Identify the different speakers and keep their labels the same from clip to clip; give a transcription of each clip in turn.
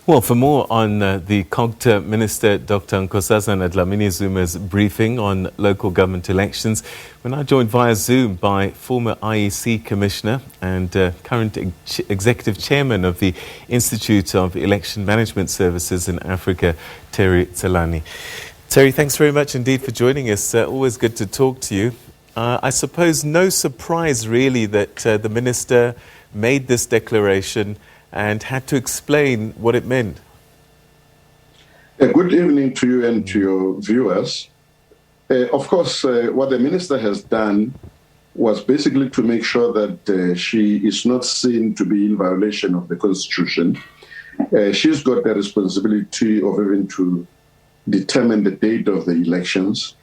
Speaker 1: Well, for more on the COGTA Minister Dr. Nkosazana Dlamini-Zuma's briefing on local government elections, we're now joined via Zoom by former IEC Commissioner and current Executive Chairman of the Institute of Election Management Services in Africa, Tselane. Terry, thanks very much indeed for joining us. Always good to talk to you. I suppose no surprise really that the Minister made this declaration and had to explain what it meant.
Speaker 2: Good evening to you and to your viewers. Of course, what the Minister has done was basically to make sure that she is not seen to be in violation of the Constitution. She's got the responsibility of having to determine the date of the elections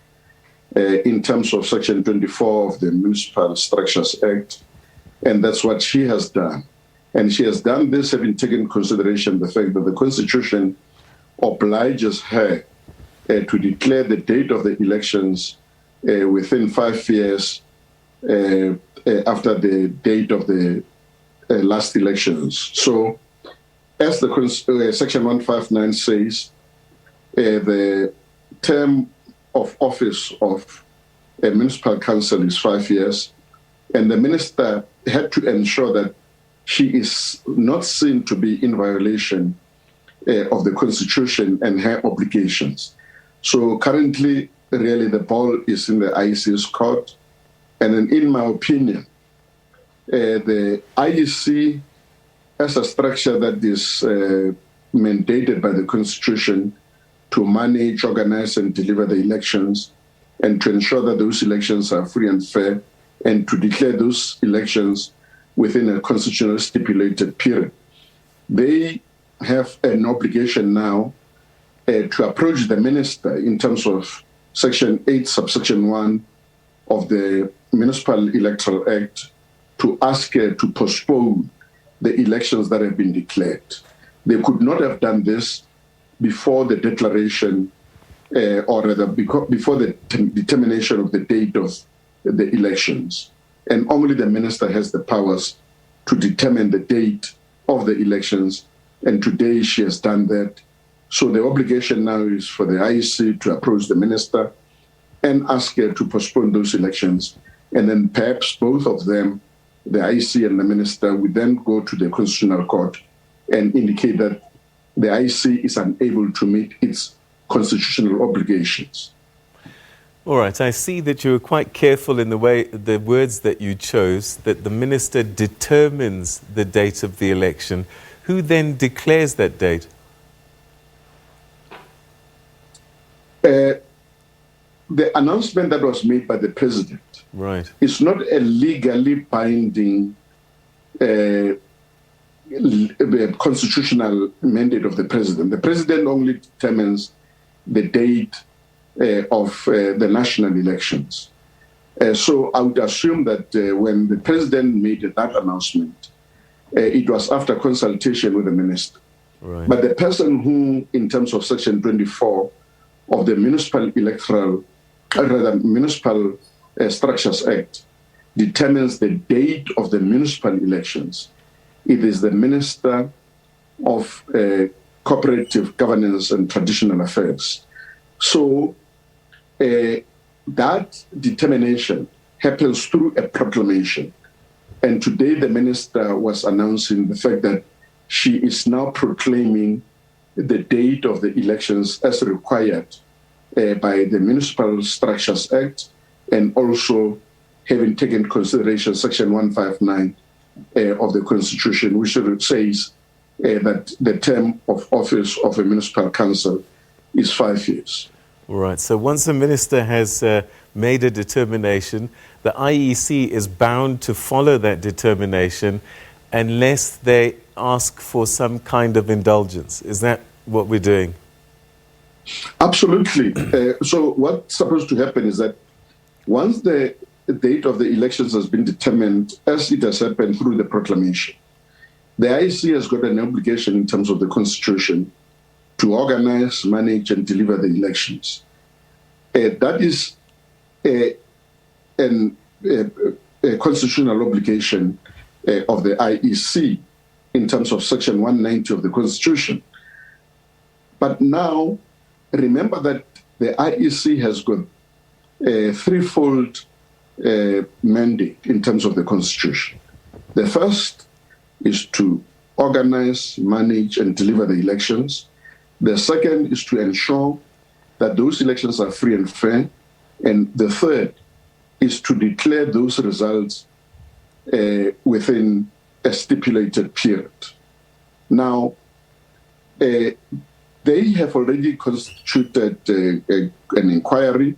Speaker 2: in terms of Section 24 of the Municipal Structures Act, and that's what she has done. And she has done this having taken into consideration the fact that the Constitution obliges her to declare the date of the elections within 5 years after the date of the last elections. So, as the Section 159 says, the term of office of a municipal council is 5 years, and the Minister had to ensure that she is not seen to be in violation of the Constitution and her obligations. So currently, really, the ball is in the IEC's court. And in my opinion, the IEC, as a structure that is mandated by the Constitution to manage, organize, and deliver the elections, and to ensure that those elections are free and fair, and to declare those elections within a constitutionally stipulated period. They have an obligation now to approach the Minister in terms of Section 8, subsection 1 of the Municipal Electoral Act to ask her to postpone the elections that have been declared. They could not have done this before the declaration or rather before the determination of the date of the elections. And only the Minister has the powers to determine the date of the elections. And today she has done that. So the obligation now is for the IEC to approach the Minister and ask her to postpone those elections. And then perhaps both of them, the IEC and the Minister, would then go to the Constitutional Court and indicate that the IEC is unable to meet its constitutional obligations.
Speaker 1: All right, I see that you were quite careful in the words that you chose, that the Minister determines the date of the election. Who then declares that date?
Speaker 2: The announcement that was made by the President is not a legally binding constitutional mandate of the President. The President only determines the date of the national elections. So I would assume that when the President made that announcement, it was after consultation with the Minister.
Speaker 1: Right.
Speaker 2: But the person who, in terms of Section 24 of the Municipal Structures Act, determines the date of the municipal elections, it is the Minister of Cooperative Governance and Traditional Affairs. So that determination happens through a proclamation. And today the Minister was announcing the fact that she is now proclaiming the date of the elections as required by the Municipal Structures Act, and also having taken into consideration Section 159 of the Constitution, which says that the term of office of a municipal council is 5 years.
Speaker 1: All right. So once the Minister has made a determination, the IEC is bound to follow that determination unless they ask for some kind of indulgence. Is that what we're doing?
Speaker 2: Absolutely. So what's supposed to happen is that once the date of the elections has been determined, as it has happened through the proclamation, the IEC has got an obligation in terms of the Constitution to organize, manage, and deliver the elections. That is a constitutional obligation of the IEC in terms of Section 190 of the Constitution. But now, remember that the IEC has got a threefold mandate in terms of the Constitution. The first is to organize, manage, and deliver the elections. The second is to ensure that those elections are free and fair. And the third is to declare those results within a stipulated period. Now, they have already constituted an inquiry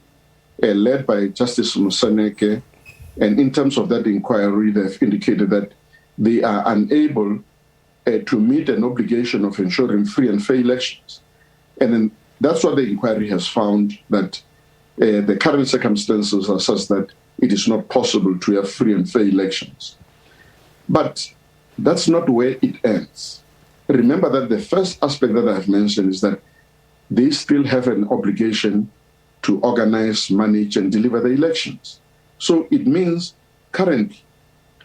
Speaker 2: led by Justice Moseneke, and in terms of that inquiry, they've indicated that they are unable to meet an obligation of ensuring free and fair elections. And then that's what the inquiry has found, that the current circumstances are such that it is not possible to have free and fair elections. But that's not where it ends. Remember that the first aspect that I've mentioned is that they still have an obligation to organize, manage, and deliver the elections. So it means currently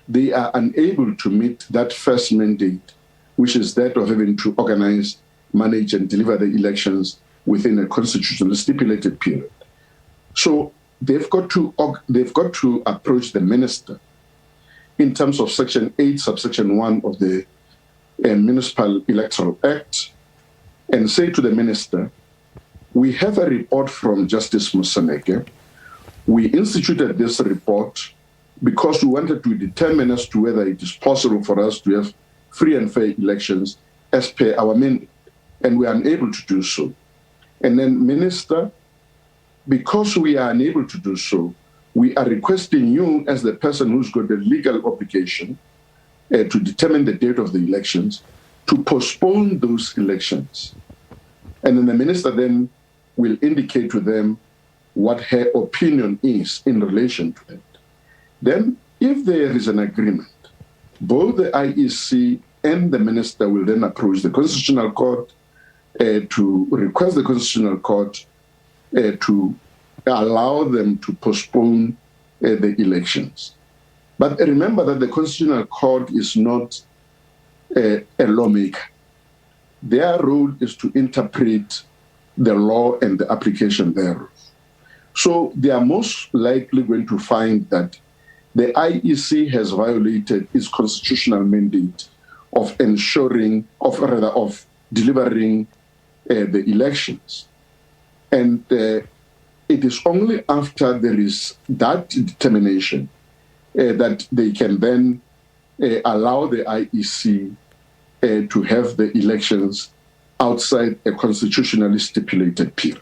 Speaker 2: they are unable to meet that first mandate, which is that of having to organize, manage, and deliver the elections within a constitutionally stipulated period. So they've got to approach the minister in terms of Section 8, subsection 1 of the Municipal Electoral Act, and say to the minister, we have a report from Justice Moseneke. We instituted this report because we wanted to determine as to whether it is possible for us to have free and fair elections as per our mandate, and we are unable to do so. And then, Minister, because we are unable to do so, we are requesting you as the person who's got the legal obligation to determine the date of the elections, to postpone those elections. And then the minister then will indicate to them what her opinion is in relation to that. Then, if there is an agreement, both the IEC and the minister will then approach the Constitutional Court to request the Constitutional Court to allow them to postpone the elections. But remember that the Constitutional Court is not a lawmaker. Their role is to interpret the law and the application thereof. So they are most likely going to find that the IEC has violated its constitutional mandate of delivering the elections. And it is only after there is that determination that they can then allow the IEC to have the elections outside a constitutionally stipulated period.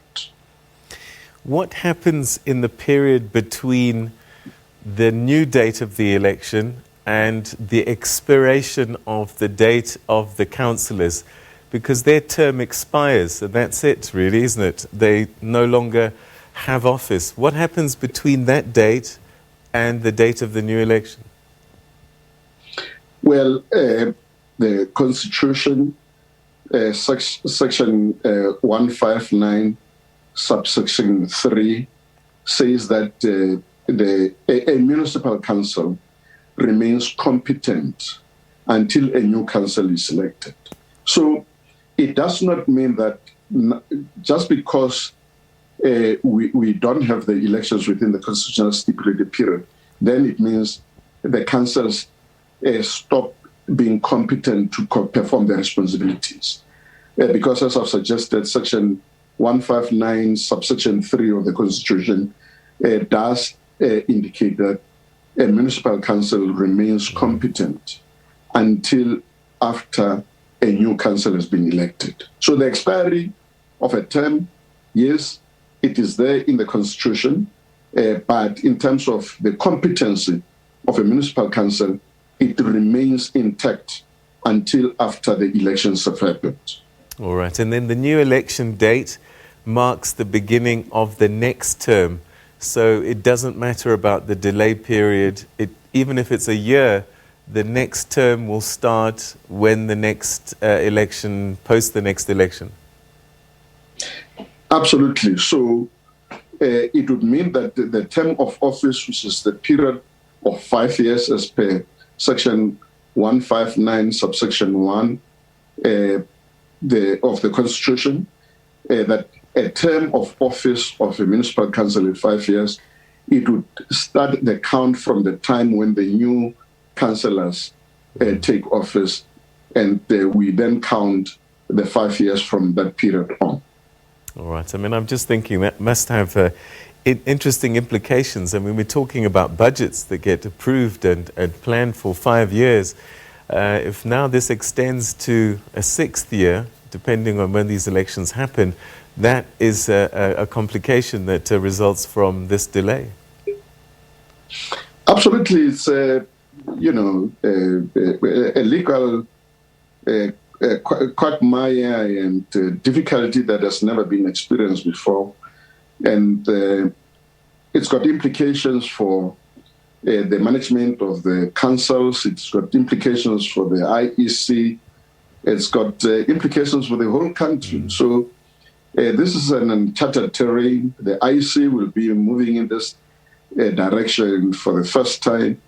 Speaker 1: What happens in the period between the new date of the election and the expiration of the date of the councillors? Because their term expires, so that's it really, isn't it? They no longer have office. What happens between that date and the date of the new election? Well,
Speaker 2: the Constitution, Section 159, subsection 3, says that a municipal council remains competent until a new council is elected. So it does not mean that just because we don't have the elections within the constitutional stipulated period, then it means the councils stop being competent to perform their responsibilities. Because as I've suggested, Section 159, subsection 3 of the Constitution does indicate that a municipal council remains competent until after a new council has been elected. So the expiry of a term, yes, it is there in the Constitution, but in terms of the competency of a municipal council, it remains intact until after the elections have happened.
Speaker 1: All right, and then the new election date marks the beginning of the next term. So it doesn't matter about the delay period. Even if it's a year, the next term will start when the next election, post the next election.
Speaker 2: Absolutely. So it would mean that the term of office, which is the period of 5 years as per Section 159, subsection 1 of the Constitution, that a term of office of a municipal council is 5 years. It would start the count from the time when the new councillors take office, and we then count the 5 years from that period on.
Speaker 1: All right. I mean, I'm just thinking that must have interesting implications. I mean, we're talking about budgets that get approved and planned for 5 years. If now this extends to a 6th year, depending on when these elections happen, that is a complication that results from this delay.
Speaker 2: Absolutely. It's, a legal quagmire and difficulty that has never been experienced before. And it's got implications for the management of the councils. It's got implications for the IEC. It's got implications for the whole country. So this is an uncharted terrain. The IEC will be moving in this direction for the first time.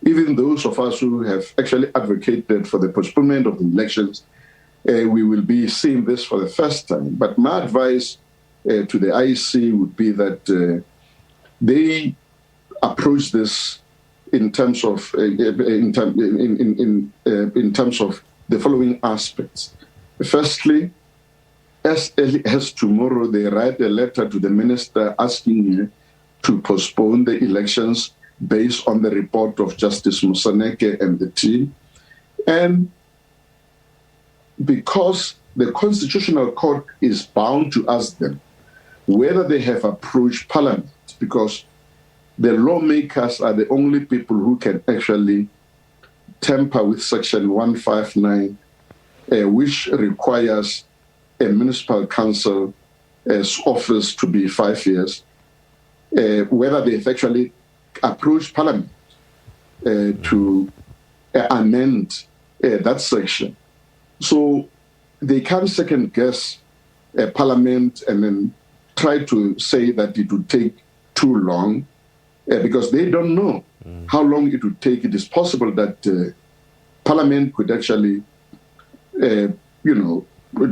Speaker 2: Even those of us who have actually advocated for the postponement of the elections, we will be seeing this for the first time. But my advice to the IEC would be that they approach this in terms of in terms of the following aspects. Firstly, as early as tomorrow, they write a letter to the minister asking her to postpone the elections based on the report of Justice Moseneke and the team. And because the Constitutional Court is bound to ask them whether they have approached Parliament, because the lawmakers are the only people who can actually tamper with Section 159, which requires a municipal council's office to be 5 years, whether they've actually approached Parliament to amend that section. So they can't second guess Parliament and then try to say that it would take too long, because they don't know how long it would take. It is possible that Parliament could actually,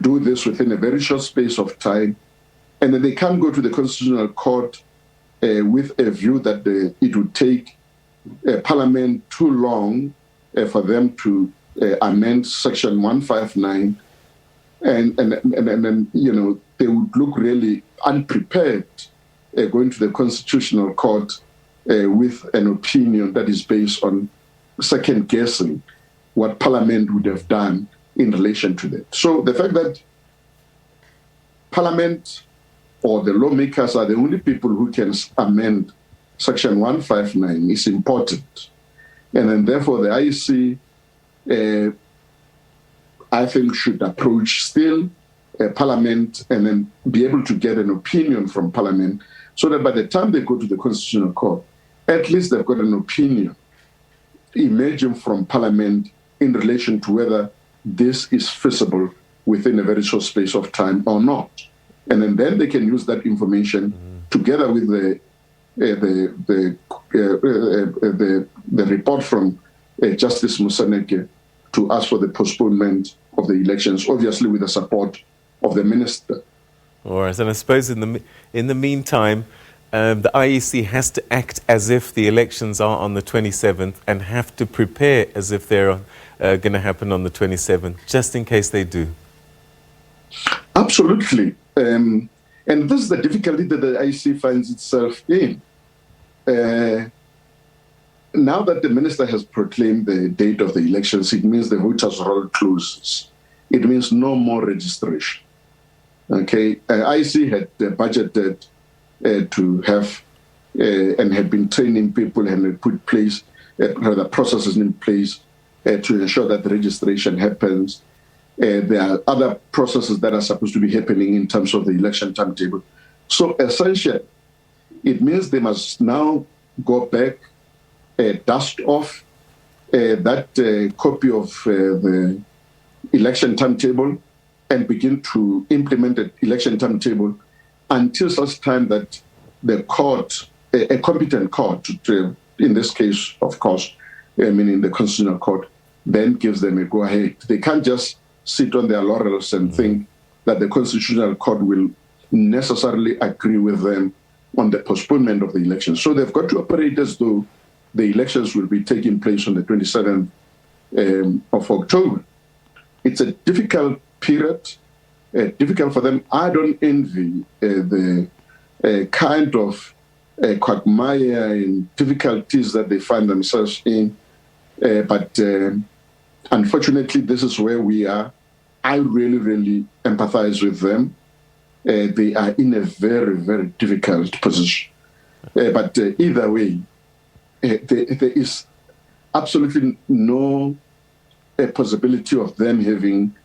Speaker 2: do this within a very short space of time, and then they can't go to the Constitutional Court with a view that it would take Parliament too long for them to amend Section 159, and then they would look really unprepared going to the Constitutional Court with an opinion that is based on second guessing what Parliament would have done in relation to that. So the fact that Parliament or the lawmakers are the only people who can amend Section 159 is important. And then therefore the IEC, I think, should approach still Parliament and then be able to get an opinion from Parliament, so that by the time they go to the Constitutional Court, at least they've got an opinion emerging from Parliament in relation to whether this is feasible within a very short space of time or not. And then they can use that information together with the report from Justice Moseneke to ask for the postponement of the elections, obviously with the support of the minister.
Speaker 1: All right, and I suppose in the meantime, the IEC has to act as if the elections are on the 27th and have to prepare as if they're going to happen on the 27th, just in case they do.
Speaker 2: Absolutely. And this is the difficulty that the IEC finds itself in. Now that the minister has proclaimed the date of the elections, it means the voters' roll closes. It means no more registration. Okay, IEC had budgeted to have and had been training people and had put place rather processes in place to ensure that the registration happens. There are other processes that are supposed to be happening in terms of the election timetable. So essentially, it means they must now go back, dust off that copy of the election timetable and begin to implement the election timetable until such time that the court, a competent court, in this case, of course, meaning the Constitutional Court, then gives them a go-ahead. They can't just sit on their laurels and think that the Constitutional Court will necessarily agree with them on the postponement of the elections. So they've got to operate as though the elections will be taking place on the 27th of October. It's a difficult period, difficult for them. I don't envy the kind of quagmire and difficulties that they find themselves in. But unfortunately, this is where we are. I really, really empathize with them. They are in a very, very difficult position. But either way, there is absolutely no possibility of them having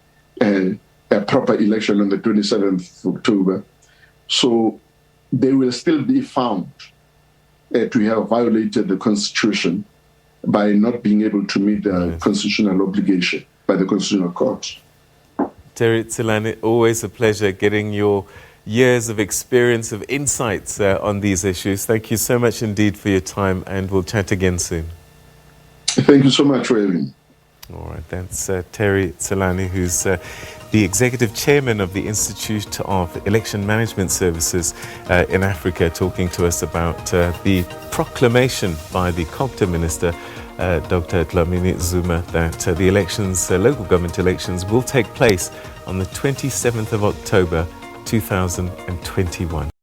Speaker 2: a proper election on the 27th of October. So they will still be found to have violated the Constitution by not being able to meet the constitutional obligation by the Constitutional Court.
Speaker 1: Terry Tselane, always a pleasure getting your years of experience, of insights on these issues. Thank you so much indeed for your time, and we'll chat again soon.
Speaker 2: Thank you so much for having me.
Speaker 1: All right, that's Terry Tselane, who's the Executive Chairman of the Institute of Election Management Services in Africa, talking to us about the proclamation by the COGTA Minister Dr. Dlamini-Zuma that the elections, local government elections, will take place on the 27th of October 2021.